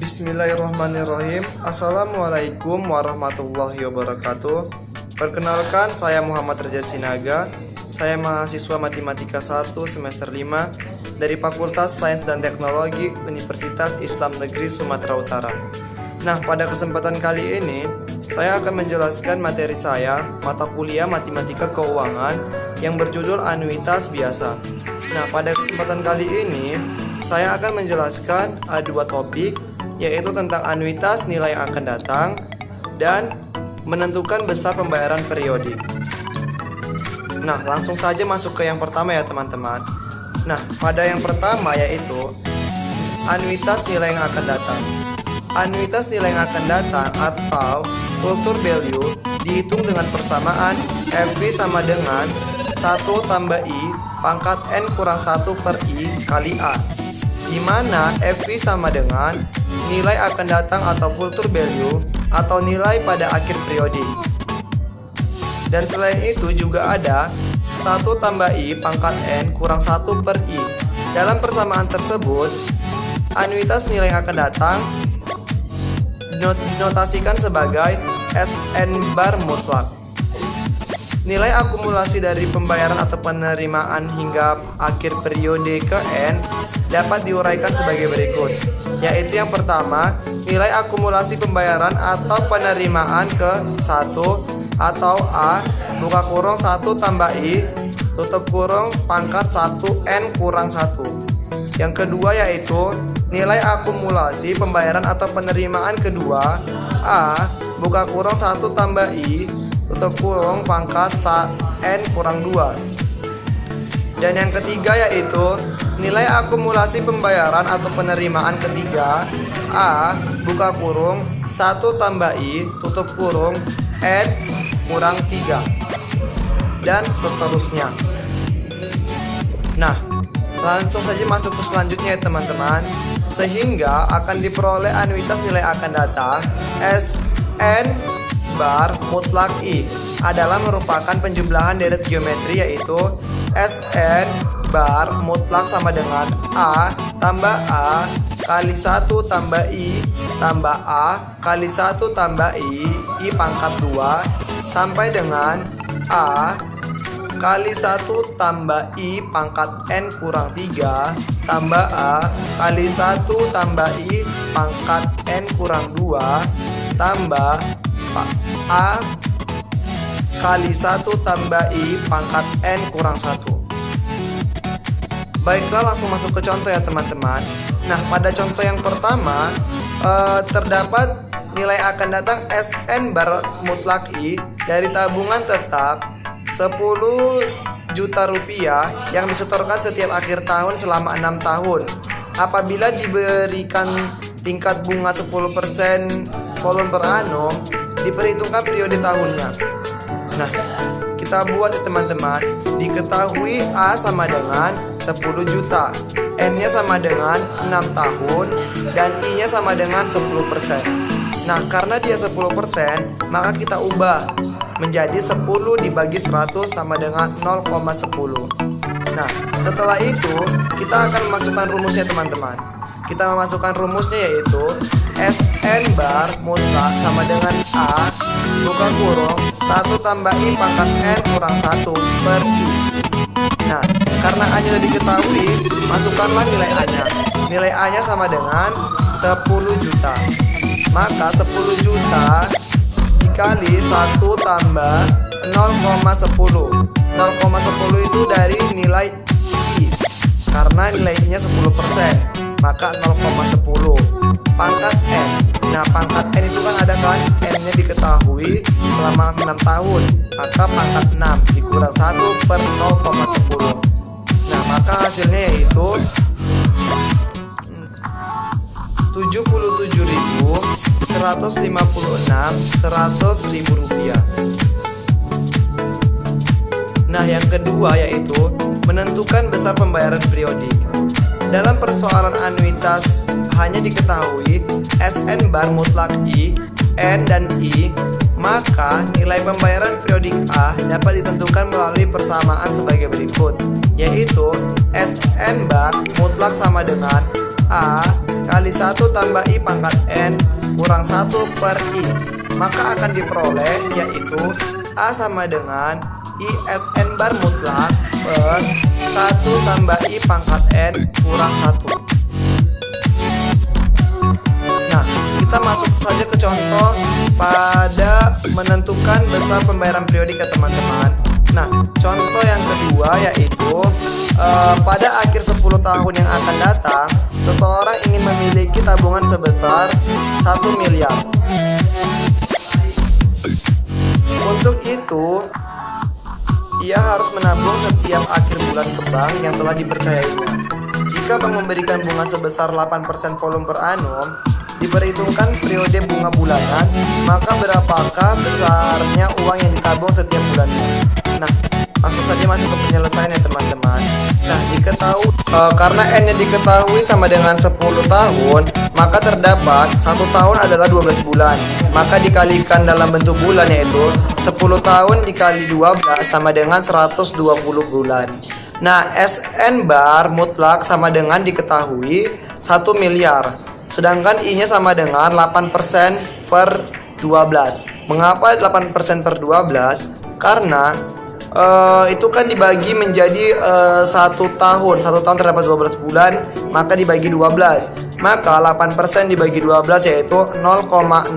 Bismillahirrahmanirrahim. Assalamualaikum warahmatullahi wabarakatuh. Perkenalkan, saya Muhammad Reza Sinaga. Saya mahasiswa Matematika 1 semester 5 dari Fakultas Sains dan Teknologi Universitas Islam Negeri Sumatera Utara. Nah, pada kesempatan kali ini saya akan menjelaskan materi saya, mata kuliah Matematika Keuangan yang berjudul Anuitas Biasa. Nah, pada kesempatan kali ini saya akan menjelaskan dua topik, yaitu tentang anuitas nilai yang akan datang dan menentukan besar pembayaran periodik. Nah, langsung saja masuk ke yang pertama ya teman-teman. Nah, pada yang pertama yaitu anuitas nilai yang akan datang. Anuitas nilai yang akan datang atau future value dihitung dengan persamaan FV sama dengan 1 tambah I pangkat N kurang 1 per I kali A, di mana FV sama dengan nilai akan datang atau future value atau nilai pada akhir periodik. Dan selain itu juga ada 1 tambah I pangkat N kurang 1 per I. Dalam persamaan tersebut, anuitas nilai yang akan datang dinotasikan sebagai SN bar mutlak. Nilai akumulasi dari pembayaran atau penerimaan hingga akhir periode ke N dapat diuraikan sebagai berikut, yaitu yang pertama, nilai akumulasi pembayaran atau penerimaan ke 1 atau A buka kurung 1 tambah I tutup kurung pangkat 1 N kurang 1. Yang kedua yaitu nilai akumulasi pembayaran atau penerimaan kedua A buka kurung 1 tambah I tutup kurung pangkat N kurang 2. Dan yang ketiga yaitu nilai akumulasi pembayaran atau penerimaan ketiga A buka kurung 1 tambah I tutup kurung N kurang 3 dan seterusnya. Nah, langsung saja masuk ke selanjutnya ya teman-teman, sehingga akan diperoleh anuitas nilai akan datang SN bar mutlak I adalah merupakan penjumlahan deret geometri, yaitu SN bar mutlak sama dengan A tambah A kali 1 tambah I tambah A kali 1 tambah I pangkat 2 sampai dengan A kali 1 tambah I pangkat N kurang 3 tambah A kali 1 tambah I pangkat N kurang 2 tambah A kali 1 tambah I pangkat N kurang 1. Baiklah, langsung masuk ke contoh ya teman-teman. Nah, pada contoh yang pertama terdapat nilai akan datang SN bar mutlak I dari tabungan tetap 10 juta rupiah yang disetorkan setiap akhir tahun selama 6 tahun. Apabila diberikan tingkat bunga 10% volume per annum, diperhitungkan periode tahunnya. Nah, kita buat ya teman-teman. Diketahui A sama dengan 10 juta, N-nya sama dengan 6 tahun, dan I-nya sama dengan 10%. Nah, karena dia 10%, maka kita ubah menjadi 10 dibagi 100 sama dengan 0,10. Nah, setelah itu kita akan memasukkan rumusnya teman-teman. Kita memasukkan rumusnya yaitu SN bar mutlak sama dengan A buka kurung 1 tambah I pangkat N kurang 1 per I. Nah, karena A-nya sudah diketahui, masukkanlah nilai A-nya. Nilai A-nya sama dengan 10 juta. Maka 10 juta dikali 1 tambah 0,10. 0,10 itu dari nilai I. Karena nilai I-nya 10%. Maka 0,10 pangkat N. Nah, pangkat N itu kan ada kan, N-nya diketahui selama 6 tahun, maka pangkat 6 dikurang 1 per 0,10. Nah, maka hasilnya yaitu 77.156 rupiah. Nah, yang kedua yaitu menentukan besar pembayaran periodik. Dalam persoalan anuitas hanya diketahui SN bar mutlak I, N, dan I, maka nilai pembayaran periodik A dapat ditentukan melalui persamaan sebagai berikut, yaitu SN bar mutlak sama dengan A kali 1 tambah I pangkat N kurang 1 per I, maka akan diperoleh yaitu A sama dengan ISN bar mutlak per 1 tambah I pangkat N kurang 1. Nah, kita masuk saja ke contoh pada menentukan besar pembayaran periodik ya teman-teman. Nah, contoh yang kedua yaitu pada akhir 10 tahun yang akan datang, seseorang ingin memiliki tabungan sebesar 1 miliar. Untuk itu, ia harus menabung setiap akhir bulan ke bank yang telah dipercayainya. Jika bank memberikan bunga sebesar 8% volume per annum, diperhitungkan periode bunga bulanan, maka berapakah besarnya uang yang ditabung setiap bulannya? Nah, langsung saja masuk ke penyelesaian ya teman-teman. Nah, karena N-nya diketahui sama dengan 10 tahun, maka terdapat 1 tahun adalah 12 bulan. Maka dikalikan dalam bentuk bulan yaitu 10 tahun dikali 12 sama dengan 120 bulan. Nah, SN bar mutlak sama dengan diketahui 1 miliar. Sedangkan I-nya sama dengan 8% per 12. Mengapa 8% per 12? Karena itu kan dibagi menjadi 1 tahun. 1 tahun terdapat 12 bulan, maka dibagi 12. Maka 8% dibagi 12 yaitu 0,0067.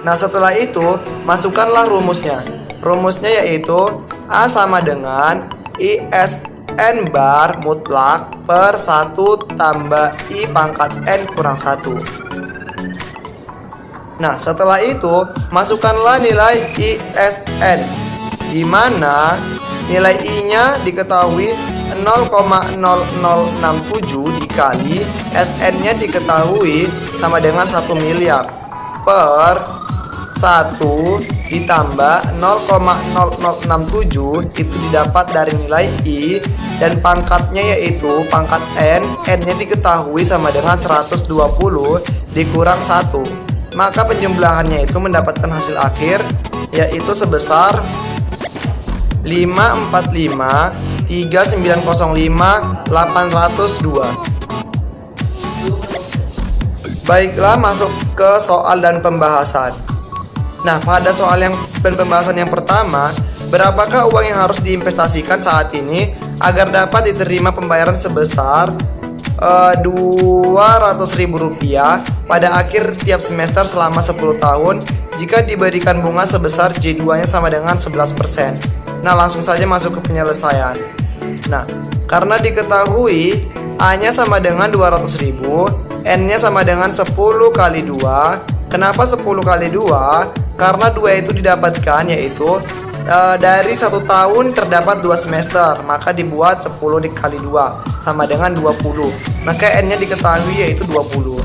Nah, setelah itu masukkanlah rumusnya. Rumusnya yaitu A sama dengan ISN bar mutlak per 1 tambah I pangkat N kurang 1. Nah, setelah itu masukkanlah nilai ISN, di mana nilai I-nya diketahui 0,0067 dikali SN-nya diketahui sama dengan 1 miliar per 1 ditambah 0,0067 itu didapat dari nilai I, dan pangkatnya yaitu pangkat N. N-nya diketahui sama dengan 120 dikurang 1, maka penjumlahannya itu mendapatkan hasil akhir yaitu sebesar 545.3905.802. Baiklah, masuk ke soal dan pembahasan. Nah, pada soal dan pembahasan yang pertama, berapakah uang yang harus diinvestasikan saat ini agar dapat diterima pembayaran sebesar Rp200.000 pada akhir tiap semester selama 10 tahun jika diberikan bunga sebesar J2-nya sama dengan 11%. Nah, langsung saja masuk ke penyelesaian. Nah, karena diketahui A-nya sama dengan 200.000, N-nya sama dengan 10 kali 2. Kenapa 10 kali 2? Karena 2 itu didapatkan yaitu dari 1 tahun terdapat 2 semester, maka dibuat 10 dikali 2 sama dengan 20. Maka N-nya diketahui yaitu 20.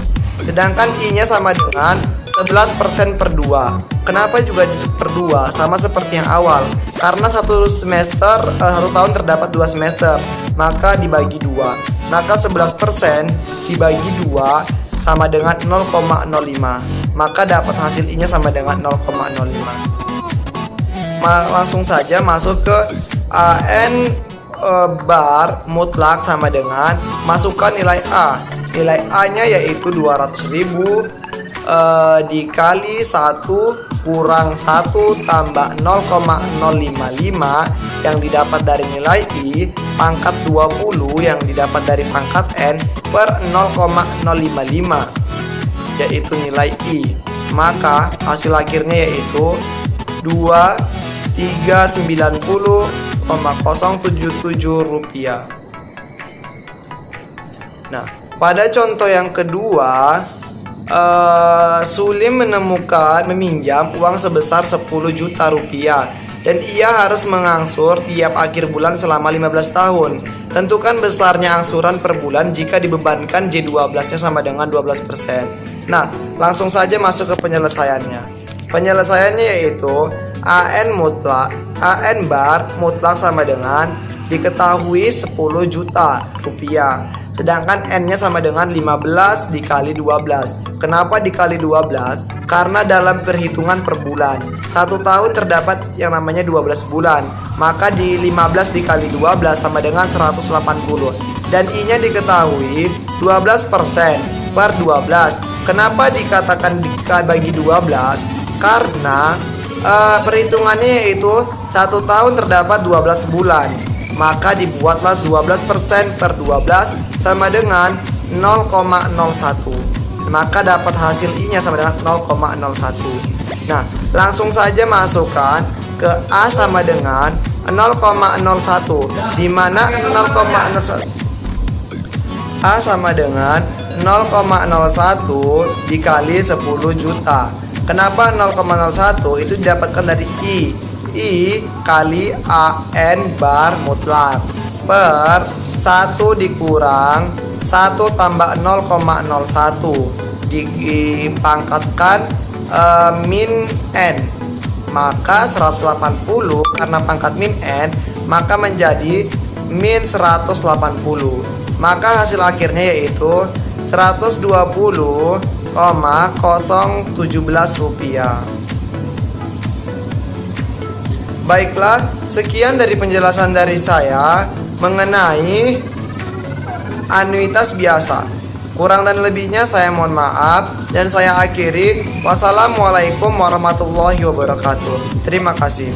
Sedangkan I-nya sama dengan 11% per 2. Kenapa juga per 2? Sama seperti yang awal. Karena 1 tahun terdapat 2 semester, maka dibagi 2. Maka 11% dibagi 2 sama dengan 0,05. Maka dapat hasil I-nya sama dengan 0,05. Langsung saja masuk ke AN bar mutlak sama dengan masukkan nilai A. Nilai A-nya yaitu 200.000 dikali 1 kurang 1 tambah 0,055 yang didapat dari nilai I pangkat 20 yang didapat dari pangkat N per 0,055 yaitu nilai I. Maka hasil akhirnya yaitu 2.390,077 rupiah. Nah, pada contoh yang kedua, Sulim meminjam uang sebesar 10 juta rupiah dan ia harus mengangsur tiap akhir bulan selama 15 tahun. Tentukan besarnya angsuran per bulan jika dibebankan J12-nya sama dengan 12%. Nah, langsung saja masuk ke penyelesaiannya. Penyelesaiannya yaitu AN bar mutlak sama dengan diketahui 10 juta rupiah. Sedangkan N-nya sama dengan 15 dikali 12. Kenapa dikali 12? Karena dalam perhitungan per bulan 1 tahun terdapat yang namanya 12 bulan. Maka di 15 dikali 12 sama dengan 180. Dan I-nya diketahui 12% per 12. Kenapa dikatakan bagi 12? Karena perhitungannya yaitu 1 tahun terdapat 12 bulan. Maka dibuatlah 12% per 12 sama dengan 0,01. Maka dapat hasil I-nya sama dengan 0,01. Nah, langsung saja masukkan ke A sama dengan 0,01, di mana 0,01 A sama dengan 0,01 dikali 10 juta. Kenapa 0,01? Itu didapatkan dari I kali AN bar mutlak per 1 dikurang 1 tambah 0,01 dipangkatkan min N. Maka 180 karena pangkat min N, maka menjadi min 180. Maka hasil akhirnya yaitu 120,017 rupiah. Baiklah, sekian dari penjelasan dari saya mengenai anuitas biasa. Kurang dan lebihnya saya mohon maaf dan saya akhiri. Wassalamualaikum warahmatullahi wabarakatuh. Terima kasih.